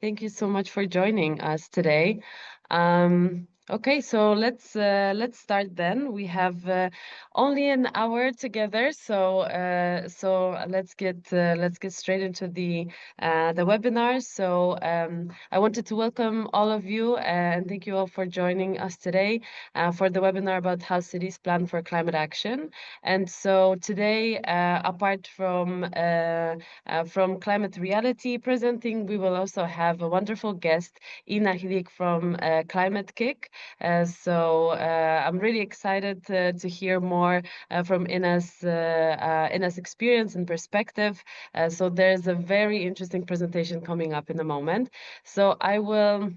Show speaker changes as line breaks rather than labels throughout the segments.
Thank you so much for joining us today. Okay, so let's start then. We have only an hour together, so let's get straight into the webinar. So I wanted to welcome all of you and thank you all for joining us today for the webinar about how cities plan for climate action. And so today, apart from Climate Reality presenting, we will also have a wonderful guest, Inna Chilik from Climate-KIC. I'm really excited to hear more from Inna's experience and perspective. So there's a very interesting presentation coming up in a moment. So I will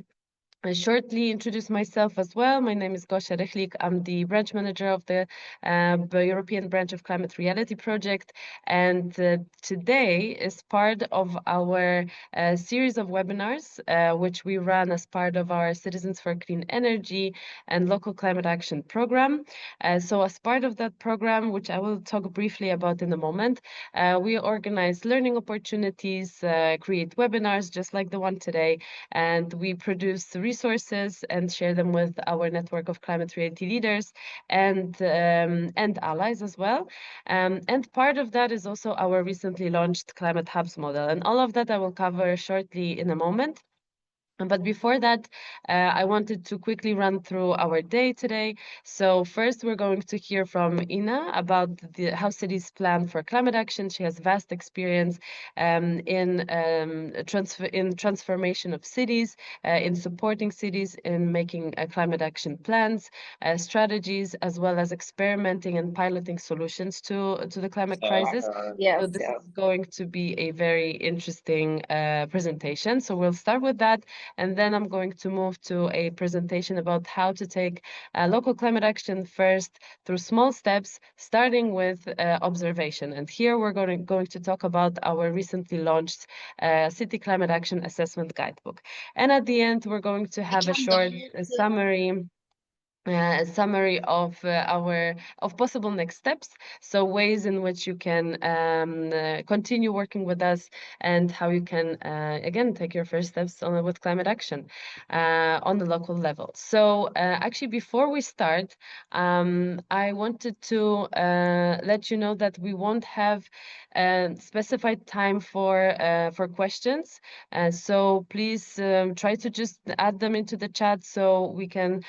shortly introduce myself as well. My name is Gosia Rechlik. I'm the branch manager of the European branch of Climate Reality Project. And today is part of our series of webinars, which we run as part of our Citizens for Clean Energy and Local Climate Action program. So as part of that program, which I will talk briefly about in a moment, we organize learning opportunities, create webinars just like the one today, and we produce resources and share them with our network of climate reality leaders and allies as well. And part of that is also our recently launched Climate Hubs model. And all of that I will cover shortly in a moment. But before that, I wanted to quickly run through our day today. So first, we're going to hear from Ina about how cities plan for climate action. She has vast experience in transformation of cities, in supporting cities in making climate action plans, strategies, as well as experimenting and piloting solutions to the climate crisis. So this is going to be a very interesting presentation. So we'll start with that. And then I'm going to move to a presentation about how to take local climate action first through small steps, starting with observation. And here we're going to talk about our recently launched City Climate Action Assessment Guidebook. And at the end, we're going to have a short summary of possible next steps, so ways in which you can continue working with us and how you can again take your first steps with climate action on the local level. So actually, before we start, I wanted to let you know that we won't have specified time for questions, so please try to just add them into the chat so we can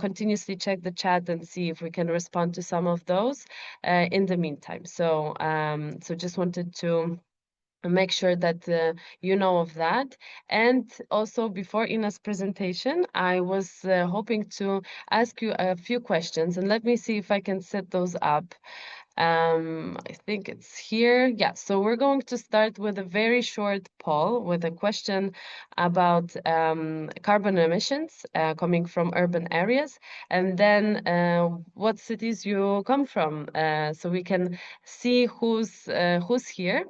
continuously check the chat and see if we can respond to some of those in the meantime. So just wanted to make sure that you know of that. And also, before Ina's presentation, I was hoping to ask you a few questions, and let me see if I can set those up. I think it's here. Yeah, so we're going to start with a very short poll with a question about carbon emissions coming from urban areas, and then what cities you come from, so we can see who's here.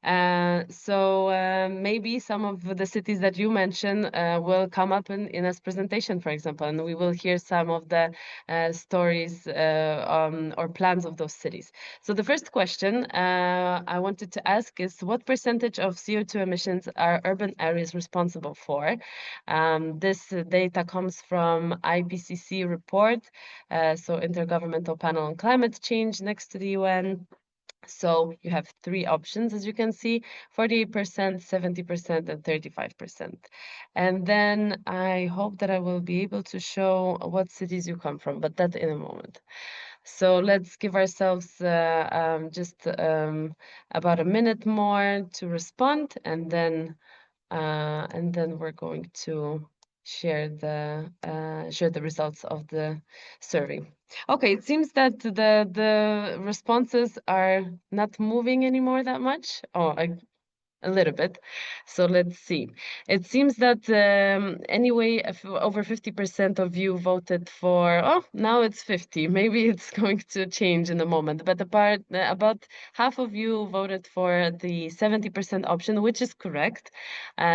Maybe some of the cities that you mentioned will come up in Ina's presentation, for example, and we will hear some of the stories or plans of those cities. So the first question I wanted to ask is, what percentage of CO2 emissions are urban areas responsible for? This data comes from IPCC report, so Intergovernmental Panel on Climate Change next to the UN. So you have three options, as you can see, 48%, 70%, and 35%. And then I hope that I will be able to show what cities you come from, but that in a moment. So let's give ourselves just about a minute more to respond, and then we're going to share the results of the survey. Okay, it seems that the responses are not moving anymore that much. Oh, a little bit. So let's see. It seems that anyway, over 50% of you voted for, oh, now it's 50. Maybe it's going to change in a moment. But about half of you voted for the 70% option, which is correct.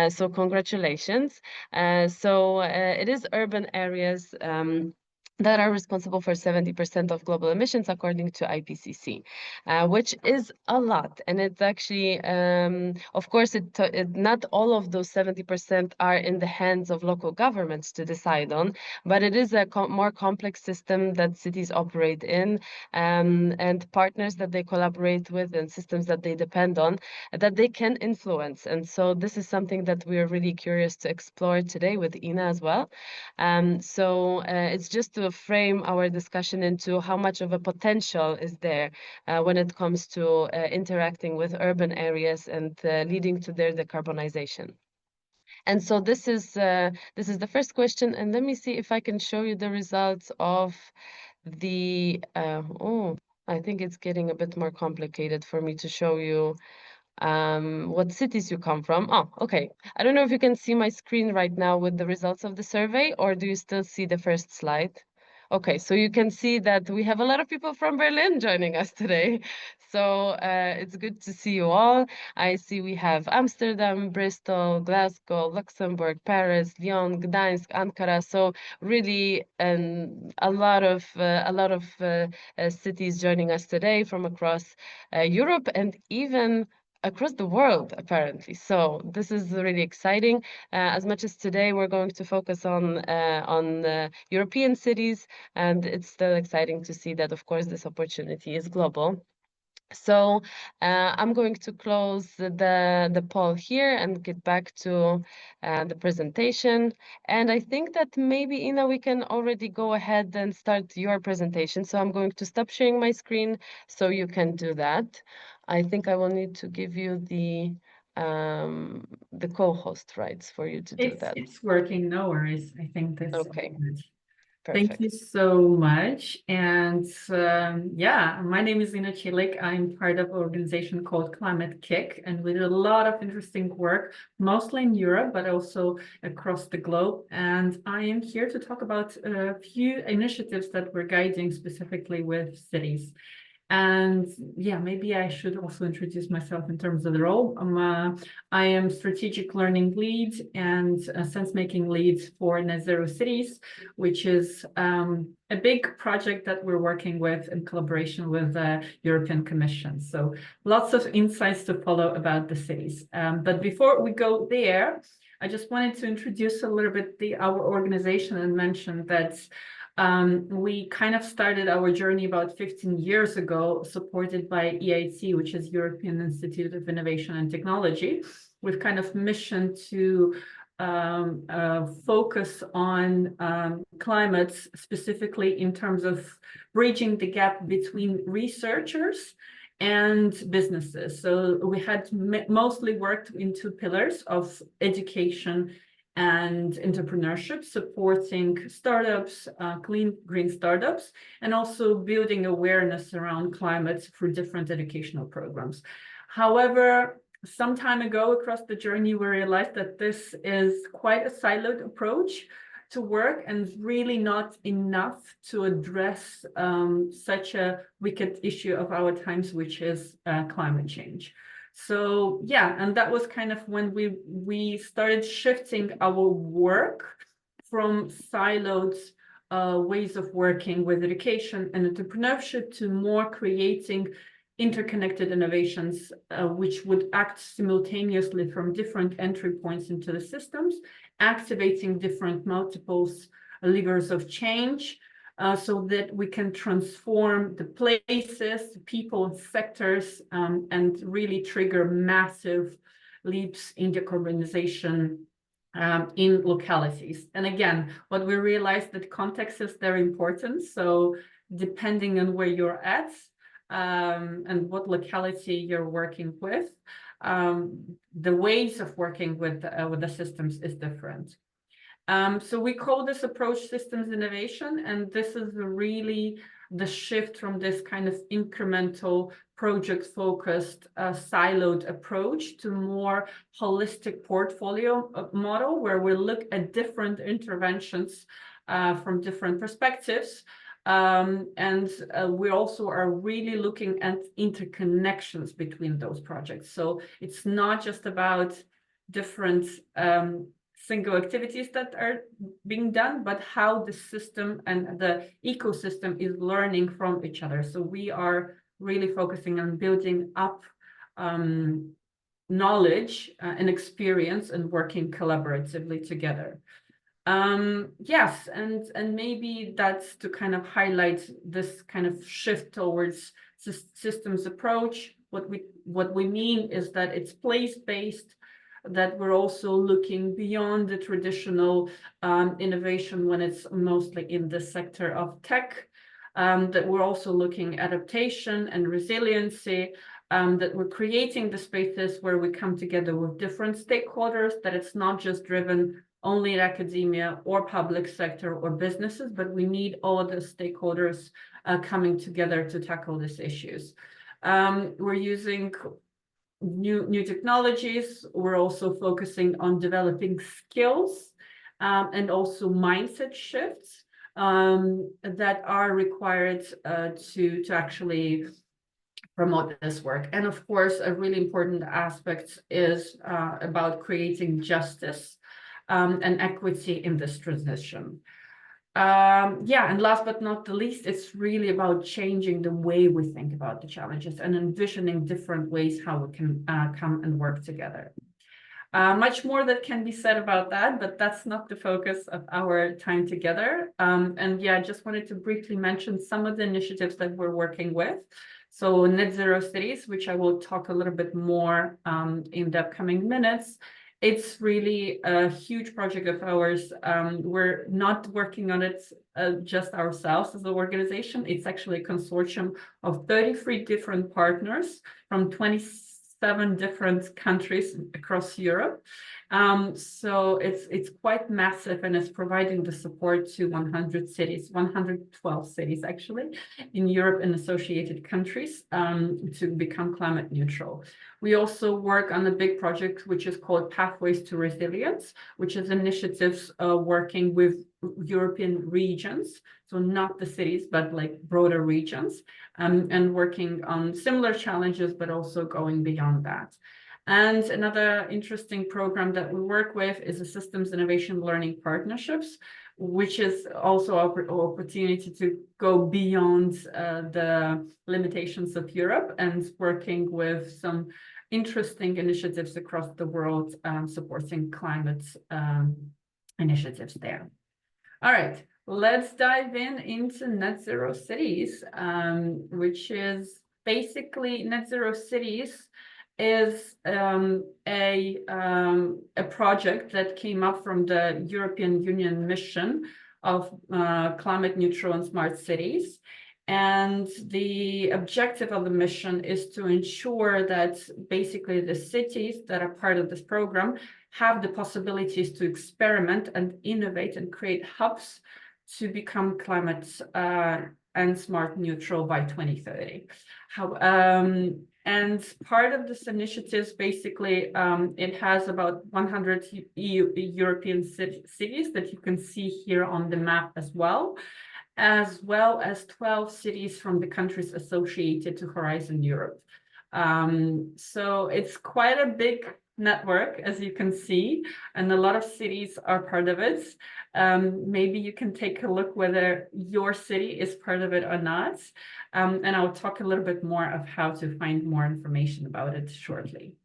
So congratulations. It is urban areas. that are responsible for 70% of global emissions, according to IPCC, which is a lot. And it's actually, of course, not all of those 70% are in the hands of local governments to decide on, but it is a more complex system that cities operate in, and partners that they collaborate with and systems that they depend on that they can influence. And so this is something that we're really curious to explore today with Inna as well. It's just to frame our discussion into how much of a potential is there when it comes to interacting with urban areas and leading to their decarbonization. And so this is the first question, and let me see if I can show you the results of the I think it's getting a bit more complicated for me to show you what cities you come from. Oh, okay. I don't know if you can see my screen right now with the results of the survey, or do you still see the first slide? Okay, so you can see that we have a lot of people from Berlin joining us today. So it's good to see you all. I see we have Amsterdam, Bristol, Glasgow, Luxembourg, Paris, Lyon, Gdańsk, Ankara. So really a lot of cities joining us today from across Europe and even across the world, apparently. So this is really exciting. As much as today we're going to focus on European cities, and it's still exciting to see that, of course, this opportunity is global. So I'm going to close the poll here and get back to the presentation. And I think that maybe, Inna, we can already go ahead and start your presentation. So I'm going to stop sharing my screen so you can do that. I think I will need to give you the co-host rights for you to do that.
It's working, no worries. I think that's
okay.
Good.
Perfect.
Thank you so much. And yeah, my name is Inna Chilik. I'm part of an organization called Climate-KIC, and we do a lot of interesting work, mostly in Europe, but also across the globe. And I am here to talk about a few initiatives that we're guiding specifically with cities. And yeah, maybe I should also introduce myself in terms of the role. I am strategic learning lead and sense-making lead for NetZeroCities, which is a big project that we're working with in collaboration with the European Commission. So lots of insights to follow about the cities. But before we go there, I just wanted to introduce a little bit our organization and mention that we kind of started our journey about 15 years ago, supported by EIT, which is European Institute of Innovation and Technology, with kind of mission to focus on climate, specifically in terms of bridging the gap between researchers and businesses. So we had mostly worked in two pillars of education and entrepreneurship, supporting startups, clean green startups, and also building awareness around climate through different educational programs. However, some time ago across the journey, we realized that this is quite a siloed approach to work and really not enough to address such a wicked issue of our times, which is climate change. So yeah, and that was kind of when we started shifting our work from siloed ways of working with education and entrepreneurship to more creating interconnected innovations, which would act simultaneously from different entry points into the systems, activating different multiples, levers of change, so that we can transform the places, people, sectors, and really trigger massive leaps in decarbonization in localities. And again, what we realized that context is very important. So depending on where you're at and what locality you're working with, the ways of working with the systems is different. So we call this approach systems innovation, and this is really the shift from this kind of incremental project-focused siloed approach to more holistic portfolio model, where we look at different interventions from different perspectives. We also are really looking at interconnections between those projects. So it's not just about different single activities that are being done, but how the system and the ecosystem is learning from each other. So we are really focusing on building up knowledge and experience and working collaboratively together. Yes, and maybe that's to kind of highlight this kind of shift towards systems approach. What we mean is that it's place-based, that we're also looking beyond the traditional innovation when it's mostly in the sector of tech, that we're also looking at adaptation and resiliency, that we're creating the spaces where we come together with different stakeholders, that it's not just driven only in academia or public sector or businesses, but we need all the stakeholders coming together to tackle these issues. We're using new technologies. We're also focusing on developing skills and also mindset shifts that are required to actually promote this work. And of course, a really important aspect is about creating justice and equity in this transition. Yeah, and last but not the least, it's really about changing the way we think about the challenges and envisioning different ways how we can come and work together. Much more that can be said about that, but that's not the focus of our time together. And yeah, I just wanted to briefly mention some of the initiatives that we're working with. So NetZeroCities, which I will talk a little bit more in the upcoming minutes. It's really a huge project of ours. We're not working on it just ourselves as an organization. It's actually a consortium of 33 different partners from 27 different countries across Europe. So it's quite massive, and it's providing the support to 100 cities, 112 cities actually, in Europe and associated countries to become climate neutral. We also work on a big project which is called Pathways to Resilience, which is initiatives working with European regions, so not the cities, but like broader regions, and working on similar challenges, but also going beyond that. And another interesting program that we work with is the Systems Innovation Learning Partnerships, which is also an opportunity to go beyond the limitations of Europe and working with some interesting initiatives across the world supporting climate initiatives there. All right, let's dive into NetZeroCities, which is basically NetZeroCities is a project that came up from the European Union mission of climate neutral and smart cities. And the objective of the mission is to ensure that basically the cities that are part of this program have the possibilities to experiment and innovate and create hubs to become climate and smart neutral by 2030. And part of this initiative, basically, it has about 100 European cities that you can see here on the map as well as 12 cities from the countries associated to Horizon Europe. So it's quite a big network, as you can see, and a lot of cities are part of it. Maybe you can take a look whether your city is part of it or not. And I'll talk a little bit more of how to find more information about it shortly.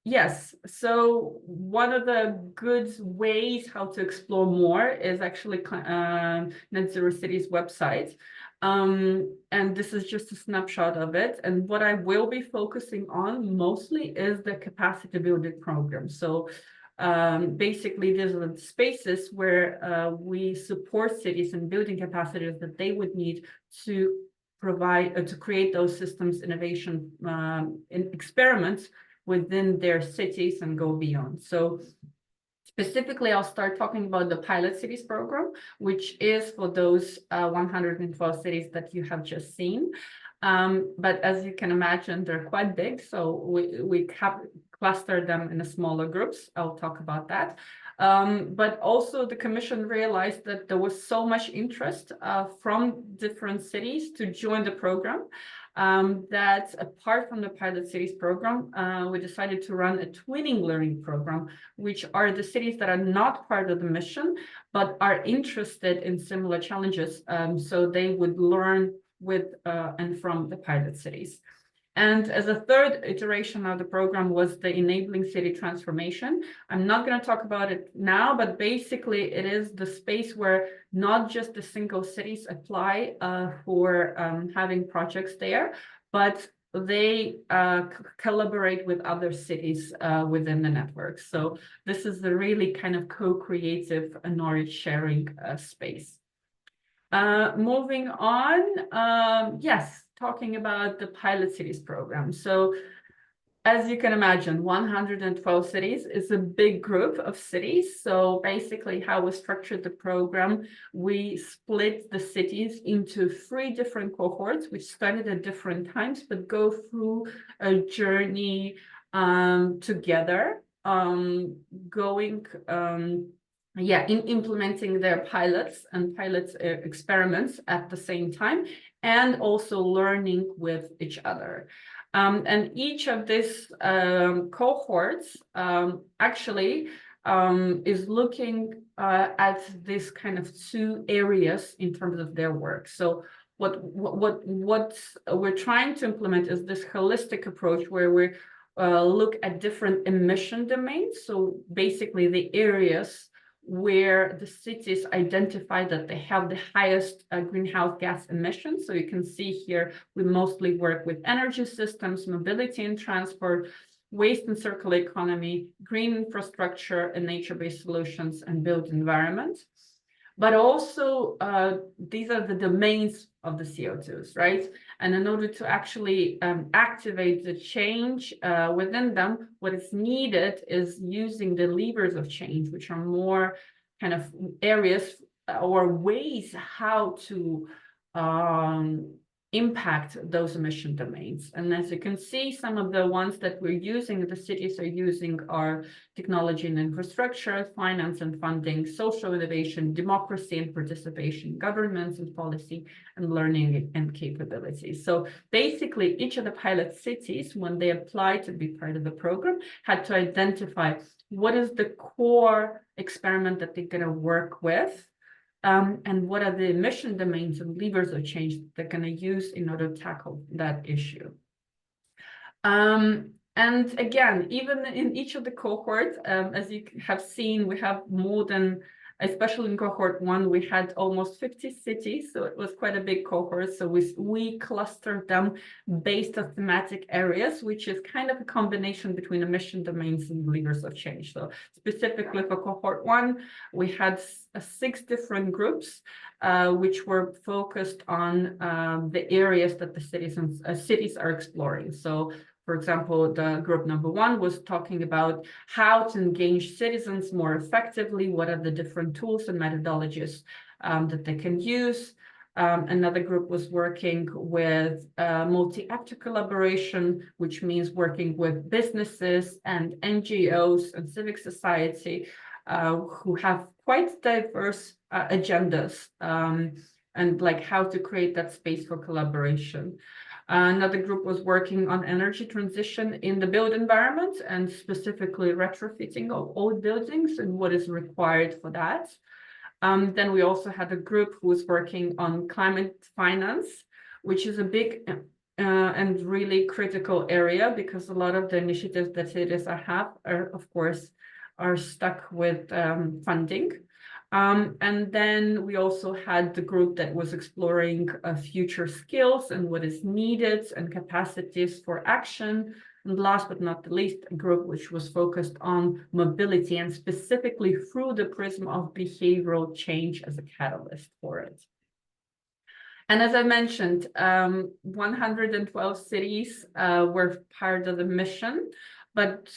Yes, so one of the good ways how to explore more is actually NetZeroCities website. And this is just a snapshot of it. And what I will be focusing on mostly is the capacity building program. So basically, these are the spaces where we support cities in building capacities that they would need to provide, to create those systems innovation in experiments within their cities and go beyond. So specifically, I'll start talking about the Pilot Cities program, which is for those 112 cities that you have just seen. But as you can imagine, they're quite big. So we cluster them in smaller groups. I'll talk about that. But also the Commission realized that there was so much interest from different cities to join the program, that apart from the Pilot Cities program, we decided to run a twinning learning program, which are the cities that are not part of the mission, but are interested in similar challenges. So they would learn with and from the pilot cities. And as a third iteration of the program was the enabling city transformation. I'm not going to talk about it now, but basically it is the space where not just the single cities apply for having projects there, but they collaborate with other cities within the network. So this is the really kind of co-creative knowledge sharing space. Moving on, yes, talking about the Pilot Cities program. So as you can imagine, 112 cities is a big group of cities. So basically how we structured the program, we split the cities into 3 different cohorts, which started at different times, but go through a journey together, implementing their pilots and experiments at the same time, and also learning with each other. And each of these cohorts actually is looking at this kind of 2 areas in terms of their work. So what we're trying to implement is this holistic approach where we look at different emission domains. So basically the areas where the cities identify that they have the highest greenhouse gas emissions. So you can see here, we mostly work with energy systems, mobility and transport, waste and circular economy, green infrastructure and nature-based solutions, and built environment. But also, these are the domains of the CO2s, right? And in order to actually activate the change within them, what is needed is using the levers of change, which are more kind of areas or ways how to impact those emission domains. And as you can see, some of the ones that we're using, the cities are using, are technology and infrastructure, finance and funding, social innovation, democracy and participation, governance and policy, and learning and capabilities. So basically, each of the pilot cities, when they applied to be part of the program, had to identify what is the core experiment that they're going to work with, and what are the emission domains and levers of change they're going to use in order to tackle that issue. And again, even in each of the cohorts, as you have seen, we have more than, especially in cohort 1, we had almost 50 cities, so it was quite a big cohort. So we clustered them based on thematic areas, which is kind of a combination between emission domains and levers of change. So specifically for cohort 1, we had 6 different groups, which were focused on the areas that the cities are exploring. So for example, the group number 1 was talking about how to engage citizens more effectively, what are the different tools and methodologies that they can use. Another group was working with multi-actor collaboration, which means working with businesses and NGOs and civic society who have quite diverse agendas, and like how to create that space for collaboration. Another group was working on energy transition in the built environment, and specifically retrofitting of old buildings and what is required for that. Then we also had a group who was working on climate finance, which is a big and really critical area, because a lot of the initiatives that cities have are, of course, are stuck with funding. And then we also had the group that was exploring future skills and what is needed and capacities for action. And last but not the least, a group which was focused on mobility, and specifically through the prism of behavioral change as a catalyst for it. And as I mentioned, 112 cities were part of the mission. But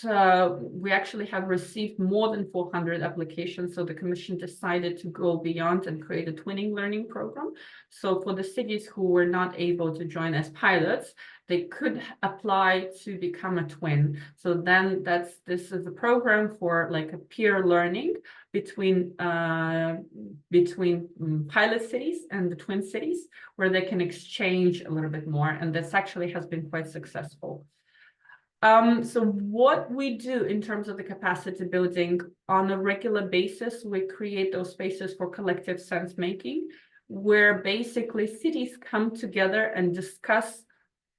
we actually have received more than 400 applications. So the Commission decided to go beyond and create a twinning learning program. So for the cities who were not able to join as pilots, they could apply to become a twin. So then this is a program for like a peer learning between pilot cities and the twin cities, where they can exchange a little bit more, and this actually has been quite successful. So what we do in terms of the capacity building on a regular basis, we create those spaces for collective sense making, where basically cities come together and discuss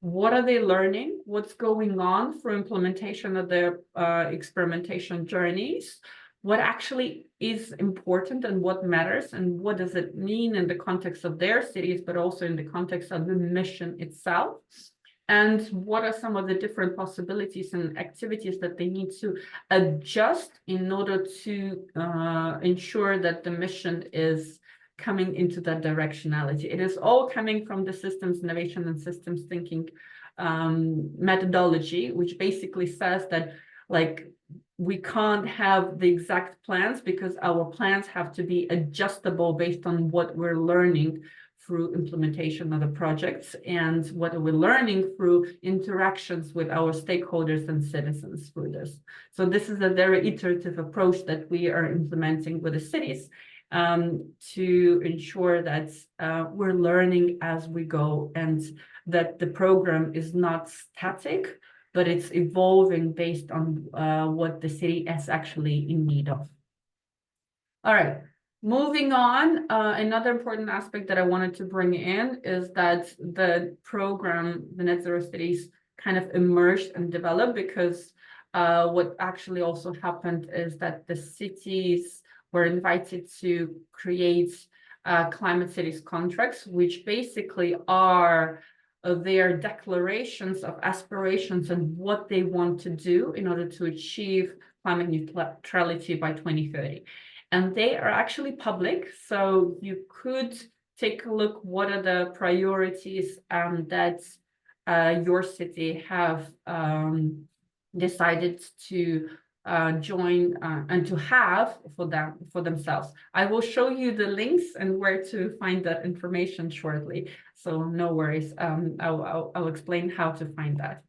what are they learning, what's going on for implementation of their experimentation journeys, what actually is important and what matters, and what does it mean in the context of their cities, but also in the context of the mission itself. And what are some of the different possibilities and activities that they need to adjust in order to ensure that the mission is coming into that directionality. It is all coming from the systems innovation and systems thinking methodology, which basically says that like we can't have the exact plans because our plans have to be adjustable based on what we're learning through implementation of the projects and what we're learning through interactions with our stakeholders and citizens through this. So this is a very iterative approach that we are implementing with the cities to ensure that we're learning as we go and that the program is not static, but it's evolving based on what the city is actually in need of. All right. Moving on, another important aspect that I wanted to bring in is that the program, the NetZeroCities, kind of emerged and developed because what actually also happened is that the cities were invited to create climate cities contracts, which basically are their declarations of aspirations and what they want to do in order to achieve climate neutrality by 2030. And they are actually public, so you could take a look what are the priorities that your city have decided to join and to have for themselves. I will show you the links and where to find that information shortly, so no worries. I'll explain how to find that.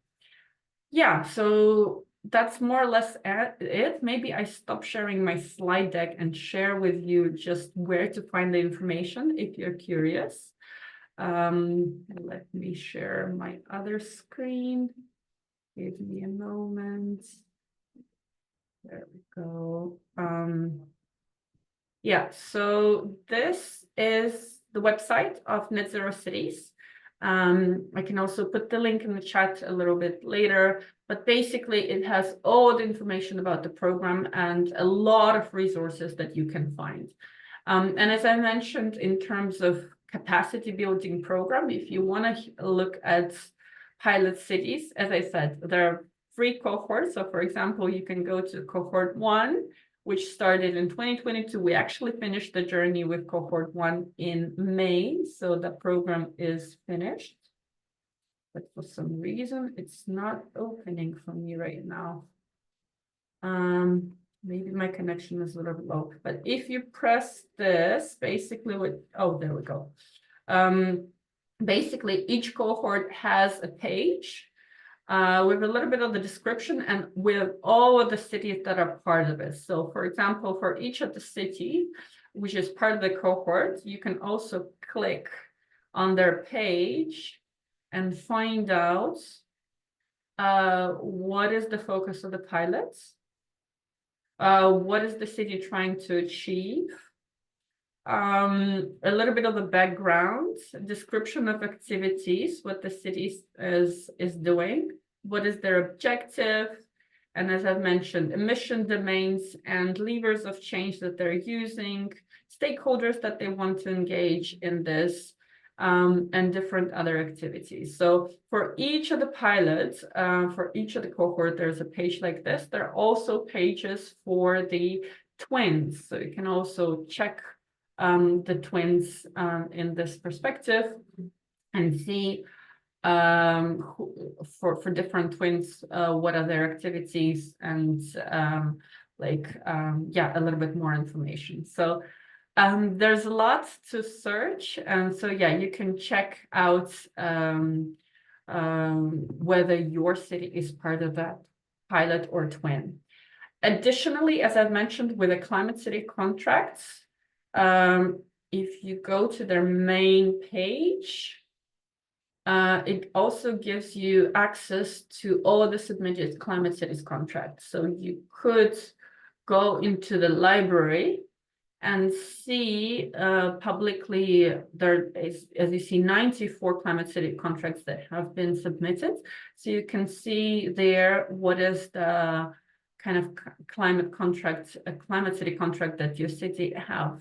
Yeah, so that's more or less it. Maybe I stop sharing my slide deck and share with you just where to find the information if you're curious. Let me share my other screen. Give me a moment. There we go. Yeah, so this is the website of NetZeroCities. I can also put the link in the chat a little bit later, but basically it has all the information about the program and a lot of resources that you can find. And as I mentioned, in terms of capacity building program, if you want to look at pilot cities, as I said, there are 3 cohorts. So for example, you can go to cohort 1, which started in 2022. We actually finished the journey with cohort 1 in May, so the program is finished. But for some reason, it's not opening for me right now. Maybe my connection is a little low, but if you press this, basically oh, there we go. Basically, each cohort has a page with a little bit of the description and with all of the cities that are part of it. So for example, for each of the city, which is part of the cohort, you can also click on their page and find out what is the focus of the pilots, what is the city trying to achieve, a little bit of the background, description of activities, what the city is doing, what is their objective, and as I've mentioned, emission domains and levers of change that they're using, stakeholders that they want to engage in this, and different other activities. So for each of the pilots, for each of the cohort, there's a page like this. There are also pages for the twins, so you can also check the twins in this perspective and see for different twins what are their activities and yeah, a little bit more information. So there's a lot to search, and so yeah, you can check out whether your city is part of that pilot or twin. Additionally, as I've mentioned with the Climate City contracts, if you go to their main page, it also gives you access to all of the submitted Climate Cities contracts. So you could go into the library and see publicly there is, as you see, 94 Climate City contracts that have been submitted. So you can see there what is the kind of climate city contract that your city have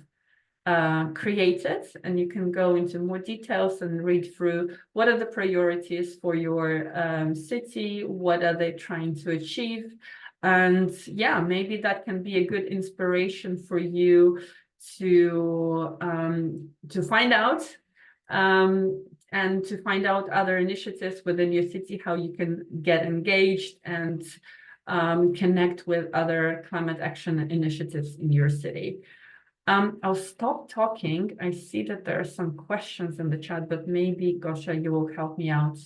created, and you can go into more details and read through what are the priorities for your city, what are they trying to achieve. And yeah, maybe that can be a good inspiration for you to find out and to find out other initiatives within your city, how you can get engaged and connect with other climate action initiatives in your city. I'll stop talking. I see that there are some questions in the chat, but maybe, Gosha, you will help me out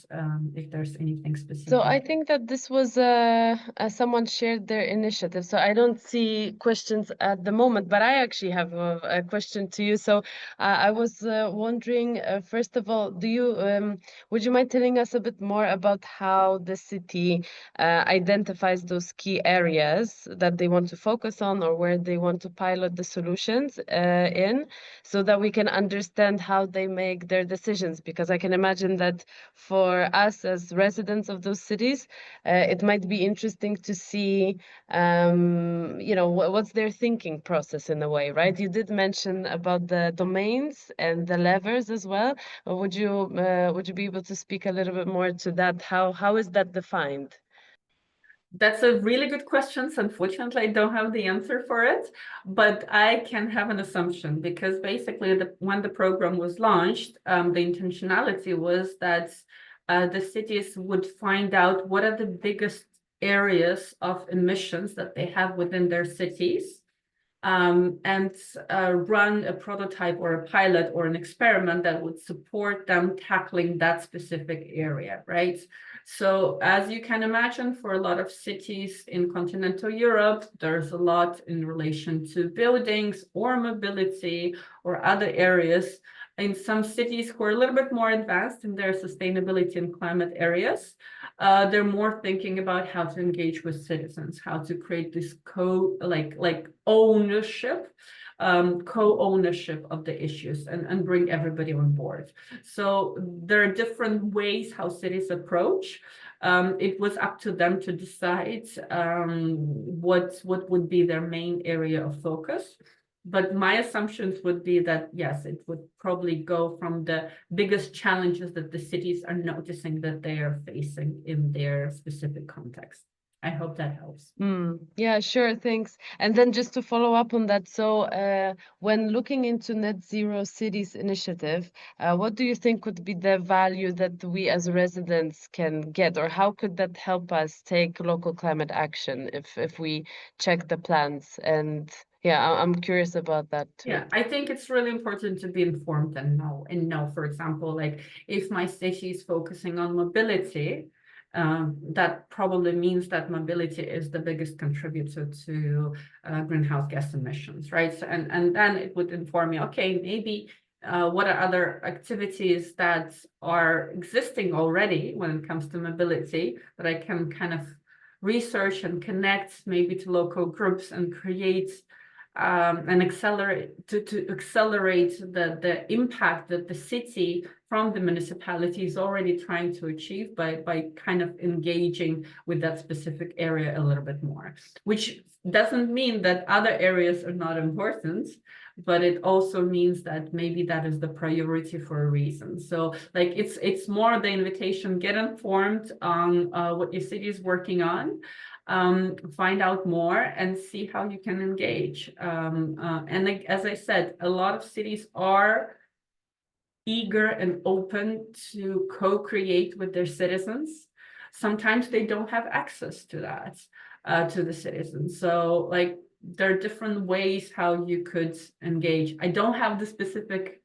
if there's anything specific.
So I think that this was someone shared their initiative. So I don't see questions at the moment, but I actually have a question to you. So I was wondering, first of all, would you mind telling us a bit more about how the city identifies those key areas that they want to focus on, or where they want to pilot the solutions in, so that we can understand how they make their decisions? Because I can imagine that for us as residents of those cities, it might be interesting to see, what's their thinking process in a way, right? You did mention about the domains and the levers as well. Would you be able to speak a little bit more to that? How is that defined?
That's a really good question. Unfortunately, I don't have the answer for it, but I can have an assumption, because basically when the program was launched, the intentionality was that the cities would find out what are the biggest areas of emissions that they have within their cities, and run a prototype or a pilot or an experiment that would support them tackling that specific area, right? So as you can imagine, for a lot of cities in continental Europe, there's a lot in relation to buildings or mobility or other areas. In some cities who are a little bit more advanced in their sustainability and climate areas, they're more thinking about how to engage with citizens, how to create this ownership, co-ownership of the issues, and bring everybody on board. So there are different ways how cities approach. It was up to them to decide what would be their main area of focus. But my assumptions would be that, yes, it would probably go from the biggest challenges that the cities are noticing that they are facing in their specific context. I hope that helps.
Yeah, sure, thanks. And then just to follow up on that, so when looking into NetZeroCities initiative, what do you think would be the value that we as residents can get, or how could that help us take local climate action if we check the plans? And yeah, I'm curious about that too.
Yeah, I think it's really important to be informed and know, for example, like if my city is focusing on mobility, that probably means that mobility is the biggest contributor to greenhouse gas emissions, right? So, and then it would inform me, okay, maybe what are other activities that are existing already when it comes to mobility that I can kind of research and connect maybe to local groups and create and accelerate the impact that the city from the municipality is already trying to achieve by kind of engaging with that specific area a little bit more, which doesn't mean that other areas are not important, but it also means that maybe that is the priority for a reason. So like it's more the invitation, get informed on what your city is working on, find out more and see how you can engage. And like, as I said, a lot of cities are eager and open to co-create with their citizens. Sometimes they don't have access to that, to the citizens. So like there are different ways how you could engage. I don't have the specific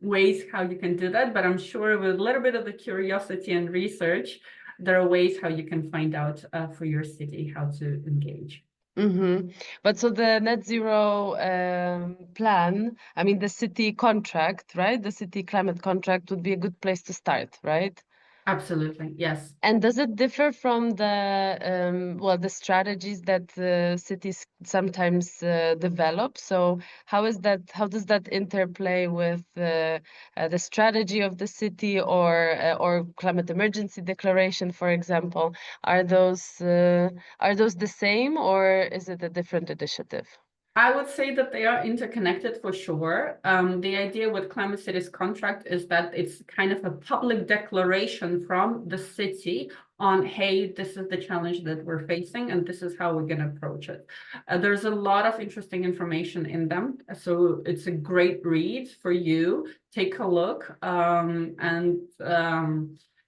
ways how you can do that, but I'm sure with a little bit of the curiosity and research, there are ways how you can find out for your city how to engage.
Mm-hmm. But so the net zero plan, I mean, the city contract, right? The city climate contract would be a good place to start, right?
Absolutely, yes.
And does it differ from well, the strategies that cities sometimes develop? So how does that interplay with the strategy of the city or climate emergency declaration, for example? Are those the same, or is it a different initiative?
I would say that they are interconnected for sure. The idea with Climate Cities contract is that it's kind of a public declaration from the city on, hey, this is the challenge that we're facing and this is how we're going to approach it. There's a lot of interesting information in them. So it's a great read for you. Take a look.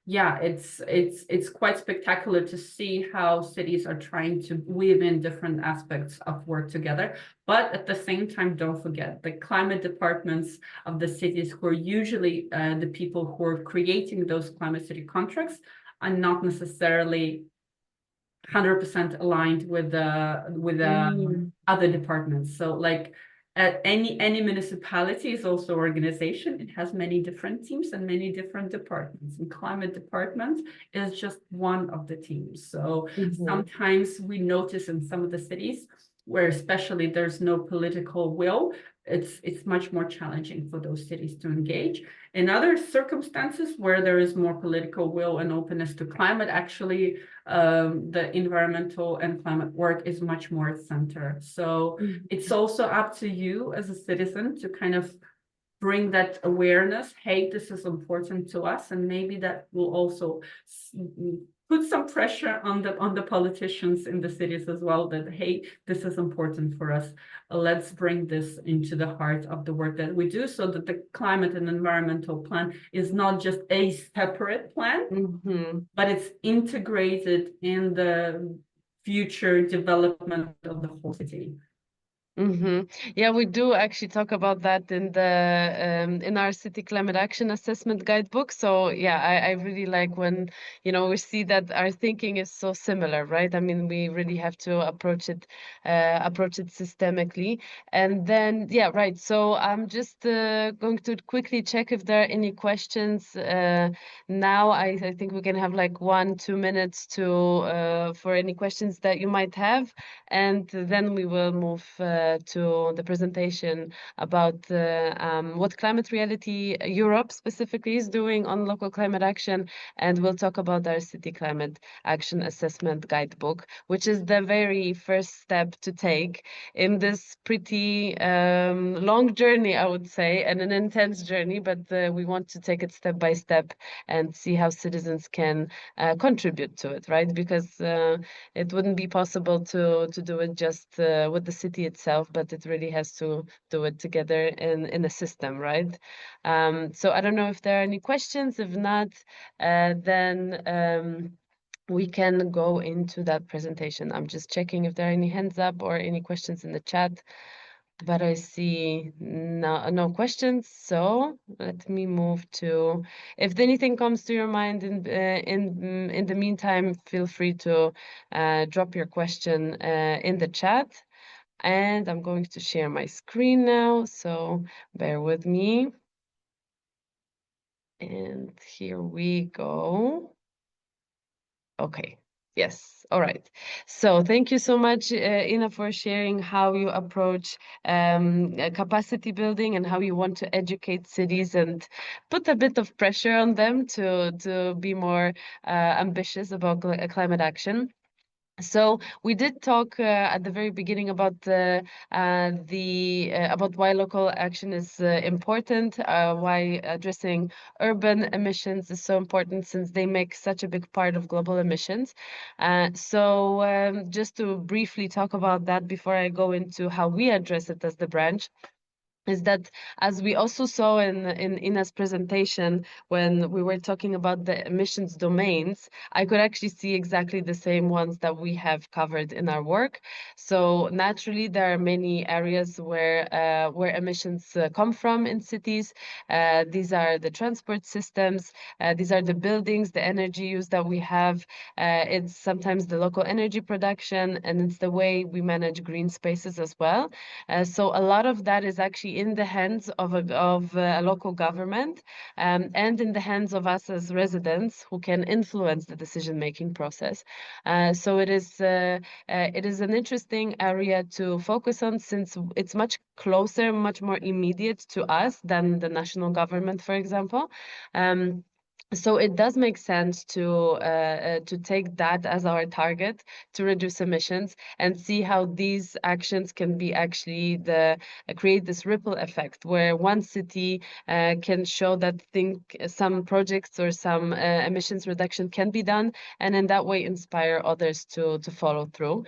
Yeah, it's quite spectacular to see how cities are trying to weave in different aspects of work together. But at the same time, don't forget the climate departments of the cities, who are usually the people who are creating those climate city contracts, are not necessarily 100% aligned with the other departments. So like any municipality is also an organization. It has many different teams and many different departments. And climate department is just one of the teams. So sometimes we notice in some of the cities where especially there's no political will, it's much more challenging for those cities to engage. In other circumstances where there is more political will and openness to climate, actually the environmental and climate work is much more at center. So it's also up to you as a citizen to kind of bring that awareness. Hey, this is important to us, and maybe that will also put some pressure on the politicians in the cities as well, that hey, this is important for us. Let's bring this into the heart of the work that we do, so that the climate and environmental plan is not just a separate plan, but it's integrated in the future development of the whole city.
Yeah, we do actually talk about that in our city climate action assessment guidebook. So yeah, I really like when we see that our thinking is so similar, right? I mean, we really have to approach it systemically. And then yeah, right. So I'm just going to quickly check if there are any questions now. I think we can have like 1-2 minutes to for any questions that you might have, and then we will move to the presentation about what Climate Reality Europe specifically is doing on local climate action, and we'll talk about our City Climate Action Assessment Guidebook, which is the very first step to take in this pretty long journey, I would say, and an intense journey, but we want to take it step by step and see how citizens can contribute to it, right? Because it wouldn't be possible to do it just with the city itself, but it really has to do it together in a system, right? So I don't know if there are any questions. If not, then we can go into that presentation. I'm just checking if there are any hands up or any questions in the chat, but I see no questions. So let me move to, if anything comes to your mind in the meantime, feel free to drop your question in the chat. And I'm going to share my screen now, so bear with me. And here we go. Okay. Yes. All right. So thank you so much, Inna, for sharing how you approach capacity building and how you want to educate cities and put a bit of pressure on them to be more ambitious about climate action. So we did talk at the very beginning about about why local action is important, why addressing urban emissions is so important since they make such a big part of global emissions. So just to briefly talk about that before I go into how we address it as the branch. is that, as we also saw in Inna's presentation, when we were talking about the emissions domains, I could actually see exactly the same ones that we have covered in our work. So naturally, there are many areas where emissions come from in cities. These are the transport systems, these are the buildings, the energy use that we have. It's sometimes the local energy production, and it's the way we manage green spaces as well. So a lot of that is actually in the hands of a local government, and in the hands of us as residents who can influence the decision-making process. So it is an interesting area to focus on, since it's much closer, much more immediate to us than the national government, for example. So it does make sense to take that as our target to reduce emissions and see how these actions can be actually create this ripple effect, where one city can show that some projects or some emissions reduction can be done, and in that way inspire others to follow through.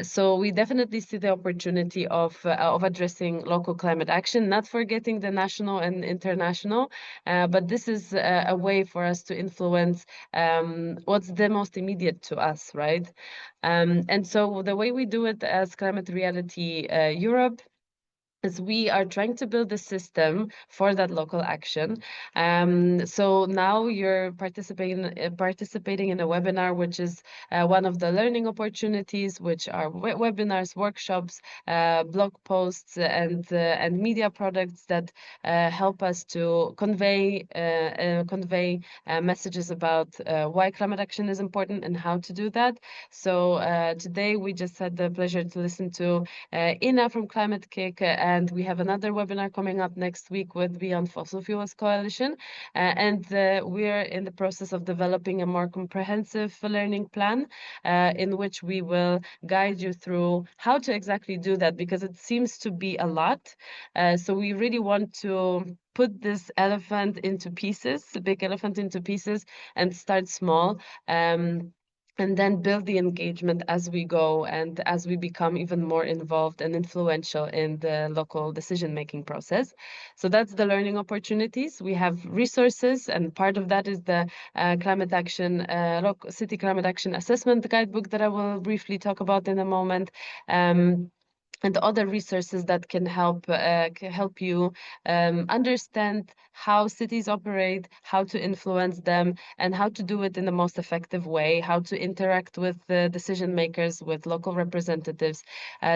So we definitely see the opportunity of addressing local climate action, not forgetting the national and international, but this is a way for us to influence what's the most immediate to us, right? And so the way we do it as Climate Reality Europe is we are trying to build a system for that local action. So now you're participating in a webinar, which is one of the learning opportunities, which are webinars, workshops, blog posts, and media products that help us to convey messages about why climate action is important and how to do that. So today we just had the pleasure to listen to Inna from Climate-KIC, and we have another webinar coming up next week with Beyond Fossil Fuels Coalition. And we're in the process of developing a more comprehensive learning plan in which we will guide you through how to exactly do that, because it seems to be a lot. So we really want to put this elephant into pieces, the big elephant into pieces, and start small. And then build the engagement as we go and as we become even more involved and influential in the local decision-making process. So that's the learning opportunities. We have resources, and part of that is the City Climate Action Assessment Guidebook that I will briefly talk about in a moment. And other resources that can help you understand how cities operate, how to influence them, and how to do it in the most effective way, how to interact with the decision makers, with local representatives.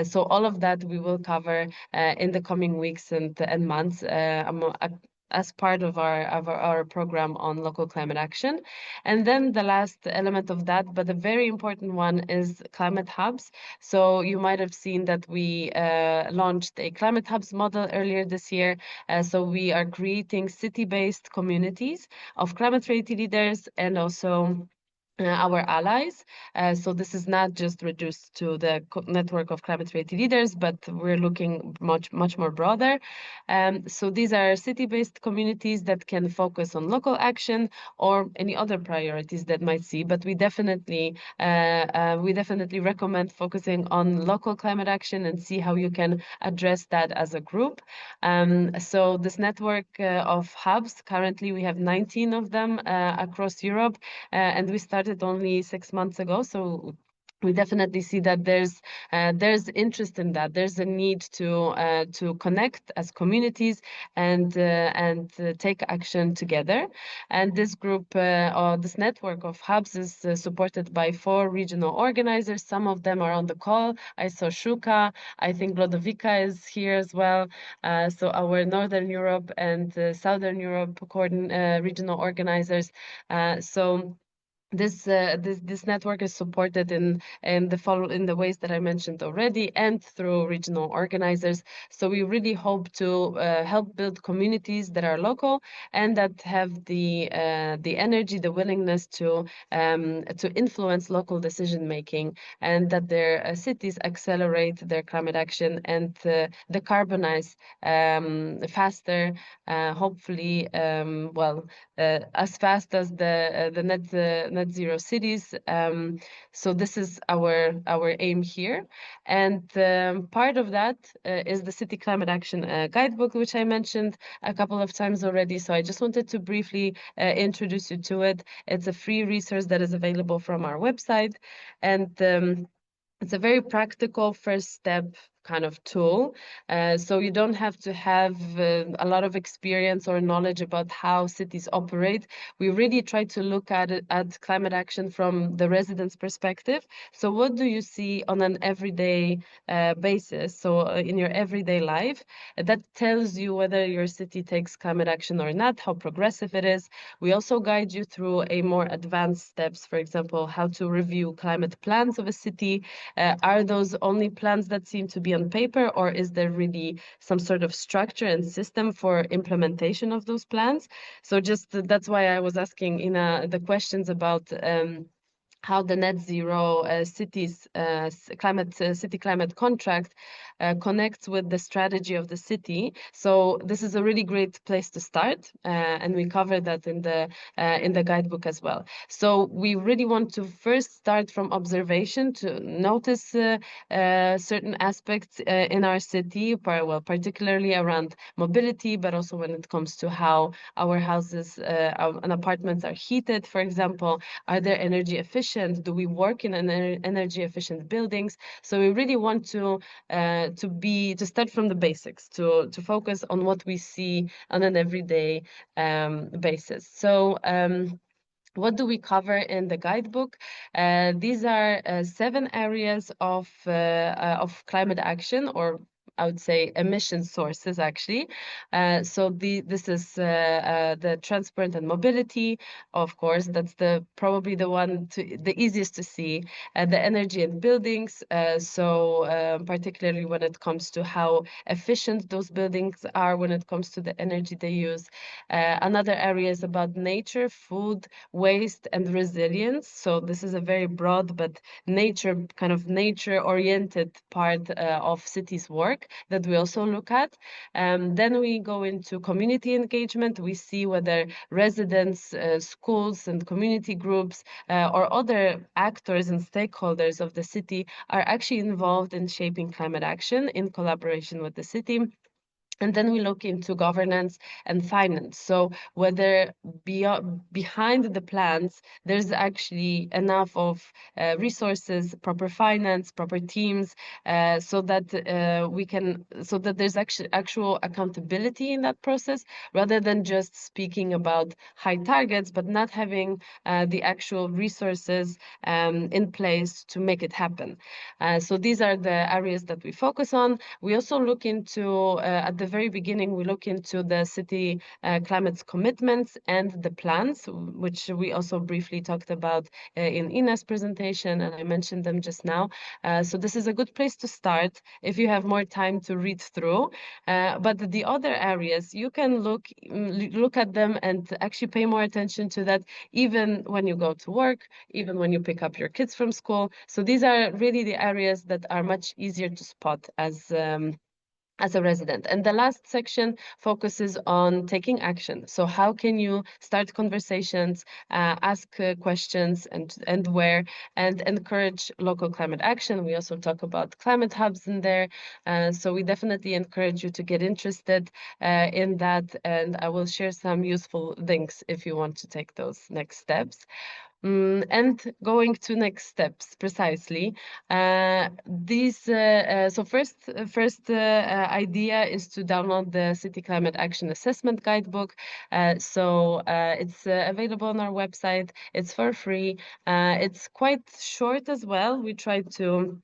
So all of that we will cover in the coming weeks and months as part of our program on local climate action. And then the last element of that, but a very important one, is climate hubs. So you might have seen that we launched a climate hubs model earlier this year. So we are creating city-based communities of climate-ready leaders and also our allies. So this is not just reduced to the network of climate-ready leaders, but we're looking much more broader. So these are city-based communities that can focus on local action or any other priorities that might see. But we definitely recommend focusing on local climate action and see how you can address that as a group. So this network of hubs, currently we have 19 of them across Europe, and we started only 6 months ago. So we definitely see that there's interest in that. There's a need to connect as communities and take action together. And this group or this network of hubs is supported by 4 regional organizers. Some of them are on the call. I saw Shuka. I think Lodovica is here as well. So our Northern Europe and Southern Europe regional organizers. So this network is supported in the ways that I mentioned already, and through regional organizers. So we really hope to help build communities that are local and that have the energy, the willingness to influence local decision making, and that their cities accelerate their climate action and decarbonize faster, hopefully as fast as the NetZeroCities. So this is our aim here. And part of that is the City Climate Action Guidebook, which I mentioned a couple of times already. So I just wanted to briefly introduce you to it. It's a free resource that is available from our website. And it's a very practical first step kind of tool. So you don't have to have a lot of experience or knowledge about how cities operate. We really try to look at it, at climate action from the residents' perspective. So what do you see on an everyday basis? So in your everyday life, that tells you whether your city takes climate action or not, how progressive it is. We also guide you through a more advanced steps, for example, how to review climate plans of a city. Are those only plans that seem to be on paper, or is there really some sort of structure and system for implementation of those plans? So just that's why I was asking Inna the questions about how the net zero cities city climate contract connects with the strategy of the city. So this is a really great place to start, and we cover that in the guidebook as well. So we really want to first start from observation to notice certain aspects in our city, particularly around mobility, but also when it comes to how our houses and apartments are heated, for example. Are they energy efficient? Do we work in energy efficient buildings? So we really want to start from the basics, to focus on what we see on an everyday basis. So what do we cover in the guidebook? These are 7 areas of climate action, or I would say emission sources, actually. So this is the transport and mobility, of course. That's probably the easiest to see. The energy and buildings. Particularly when it comes to how efficient those buildings are when it comes to the energy they use. Another area is about nature, food, waste, and resilience. So this is a very broad but nature-oriented part of cities work that we also look at. Then we go into community engagement. We see whether residents, schools, and community groups or other actors and stakeholders of the city are actually involved in shaping climate action in collaboration with the city. And then we look into governance and finance. So whether behind the plans, there's actually enough of resources, proper finance, proper teams, so that there's actual accountability in that process, rather than just speaking about high targets, but not having the actual resources in place to make it happen. So these are the areas that we focus on. We also look into, at the very beginning, we look into the city climate commitments and the plans, which we also briefly talked about in Inna's presentation, and I mentioned them just now. So this is a good place to start if you have more time to read through. But the other areas, you can look at them and actually pay more attention to that, even when you go to work, even when you pick up your kids from school. So these are really the areas that are much easier to spot as a resident. And the last section focuses on taking action. So how can you start conversations, ask questions, and where, and encourage local climate action. We also talk about climate hubs in there. So we definitely encourage you to get interested in that, and I will share some useful links if you want to take those next steps. And going to next steps precisely. So first idea is to download the City Climate Action Assessment Guidebook. It's available on our website. It's for free. It's quite short as well. We try to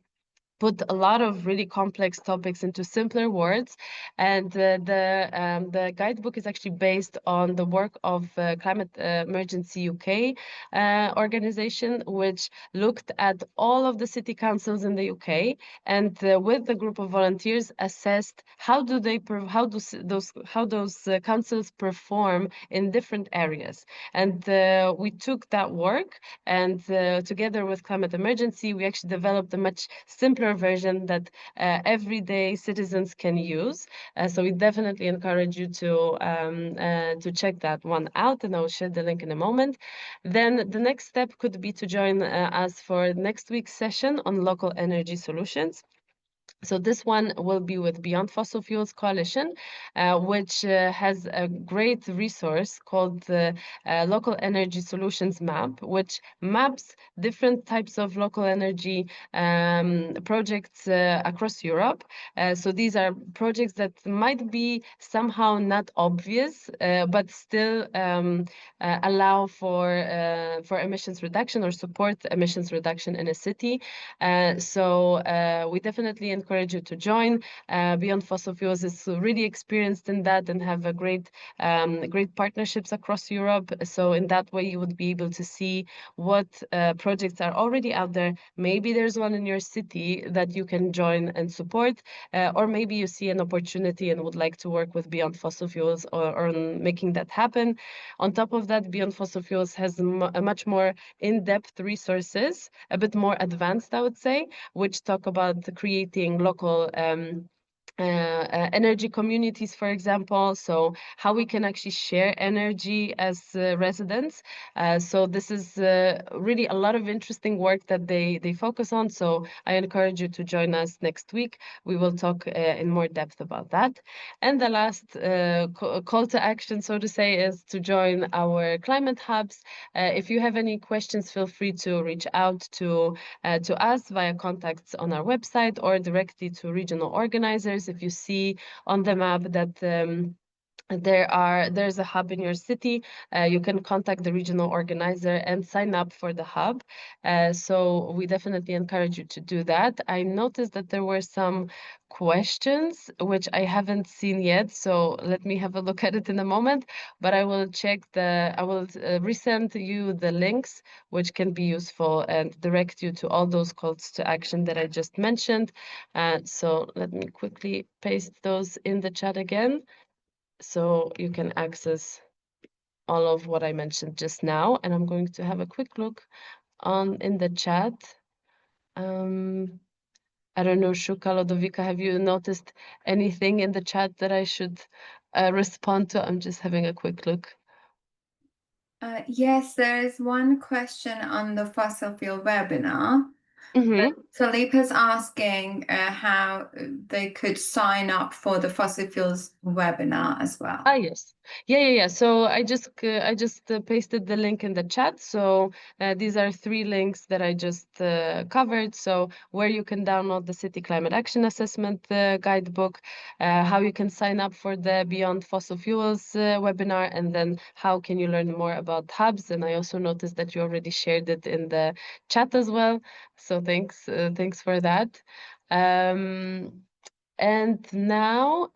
put a lot of really complex topics into simpler words, and the guidebook is actually based on the work of Climate Emergency UK organization, which looked at all of the city councils in the UK, and with the group of volunteers assessed how those councils perform in different areas. And we took that work, and together with Climate Emergency, we actually developed a much simpler simpler version that everyday citizens can use. So we definitely encourage you to check that one out, and I will share the link in a moment. Then the next step could be to join us for next week's session on local energy solutions. So this one will be with Beyond Fossil Fuels Coalition, which has a great resource called the Local Energy Solutions Map, which maps different types of local energy projects across Europe. So these are projects that might be somehow not obvious, but still allow for emissions reduction or support emissions reduction in a city. So we definitely encourage you to join. Beyond Fossil Fuels is really experienced in that and have a great partnerships across Europe. So in that way, you would be able to see what projects are already out there. Maybe there's one in your city that you can join and support, or maybe you see an opportunity and would like to work with Beyond Fossil Fuels or on making that happen. On top of that, Beyond Fossil Fuels has a much more in-depth resources, a bit more advanced, I would say, which talk about creating local energy communities, for example, so how we can actually share energy as residents. So this is really a lot of interesting work that they focus on. So I encourage you to join us next week. We will talk in more depth about that. And the last call to action, so to say, is to join our climate hubs. If you have any questions, feel free to reach out to us via contacts on our website or directly to regional organizers. If you see on the map that there's a hub in your city, you can contact the regional organizer and sign up for the hub. So we definitely encourage you to do that. I noticed that there were some questions which I haven't seen yet, so let me have a look at it in a moment, but I will resend you the links which can be useful and direct you to all those calls to action that I just mentioned. So let me quickly paste those in the chat again, so you can access all of what I mentioned just now. And I'm going to have a quick look in the chat. I don't know, Shuka, Lodovika, have you noticed anything in the chat that I should respond to? I'm just having a quick look.
Yes, there is one question on the fossil fuel webinar.
Mm-hmm.
Philippa's asking how they could sign up for the fossil fuels webinar as well.
Ah, yes. Yeah. So I just pasted the link in the chat. So these are 3 links that I just covered. So where you can download the City Climate Action Assessment guidebook, how you can sign up for the Beyond Fossil Fuels webinar, and then how can you learn more about hubs. And I also noticed that you already shared it in the chat as well. So thanks for that. And now,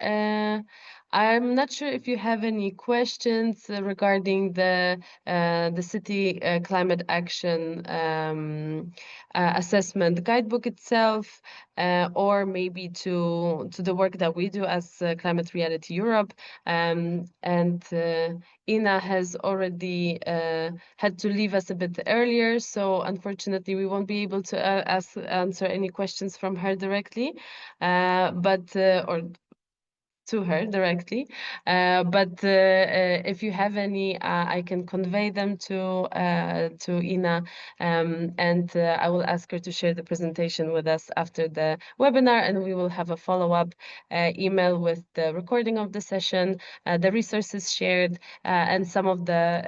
I'm not sure if you have any questions regarding the city climate action assessment guidebook itself, or maybe to the work that we do as Climate Reality Europe. And Inna has already had to leave us a bit earlier, so unfortunately we won't be able to answer any questions from her directly, or to her directly. But if you have any, I can convey them to Inna, and I will ask her to share the presentation with us after the webinar, and we will have a follow-up email with the recording of the session, the resources shared, and some of the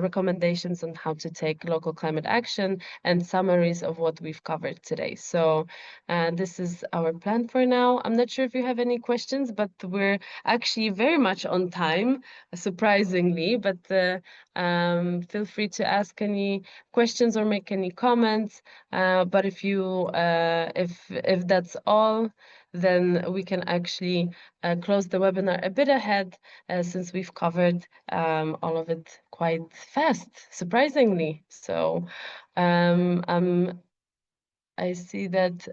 recommendations on how to take local climate action and summaries of what we've covered today. So this is our plan for now. I'm not sure if you have any questions, but we're actually very much on time, surprisingly. But feel free to ask any questions or make any comments. But if that's all, then we can actually close the webinar a bit ahead, since we've covered all of it quite fast, surprisingly. So I see that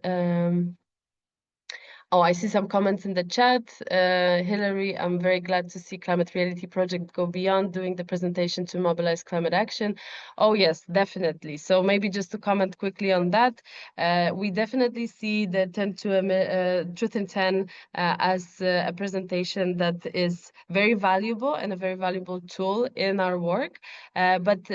Oh, I see some comments in the chat. Hillary, I'm very glad to see Climate Reality Project go beyond doing the presentation to mobilize climate action. Oh, yes, definitely. So maybe just to comment quickly on that, we definitely see the 10 to Truth in 10 as a presentation that is very valuable and a very valuable tool in our work. But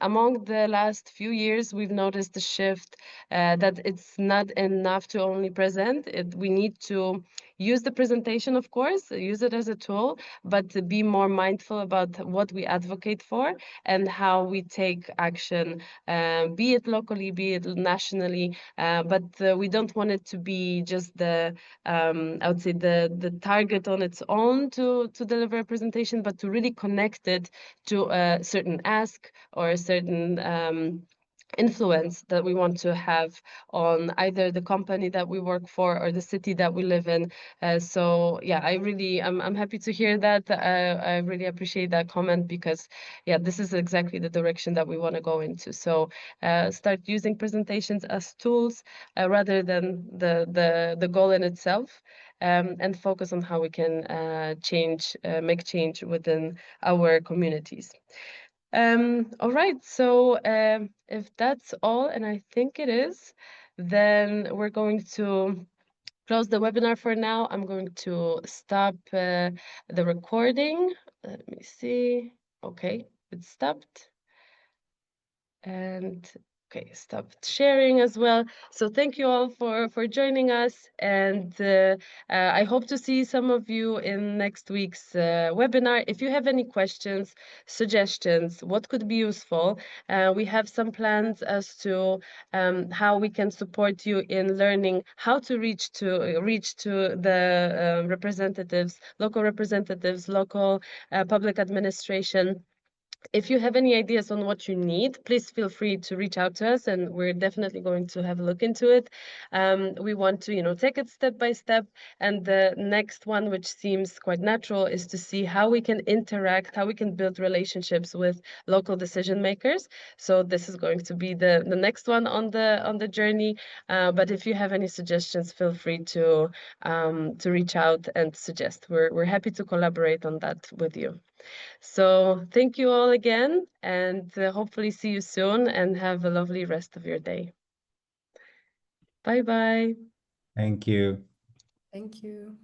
among the last few years, we've noticed a shift that it's not enough to only present. We need to use the presentation, of course, use it as a tool, but to be more mindful about what we advocate for and how we take action, be it locally, be it nationally. But we don't want it to be just I would say the target on its own to deliver a presentation, but to really connect it to a certain ask or a certain influence that we want to have on either the company that we work for or the city that we live in. So yeah, I'm happy to hear that. I really appreciate that comment because yeah, this is exactly the direction that we want to go into. So start using presentations as tools rather than the goal in itself. And focus on how we can make change within our communities. All right, so if that's all, and I think it is, then we're going to close the webinar for now. I'm going to stop the recording. Let me see. Okay, it stopped. And okay, stopped sharing as well. So thank you all for joining us, and I hope to see some of you in next week's webinar. If you have any questions, suggestions, what could be useful, we have some plans as to how we can support you in learning how to reach to the representatives, local public administration. If you have any ideas on what you need, please feel free to reach out to us, and we're definitely going to have a look into it. We want to, take it step by step. And the next one, which seems quite natural, is to see how we can interact, how we can build relationships with local decision makers. So this is going to be the next one on the journey. But if you have any suggestions, feel free to reach out and suggest. We're happy to collaborate on that with you. So thank you all again, and hopefully see you soon, and have a lovely rest of your day. Bye-bye.
Thank you.
Thank you.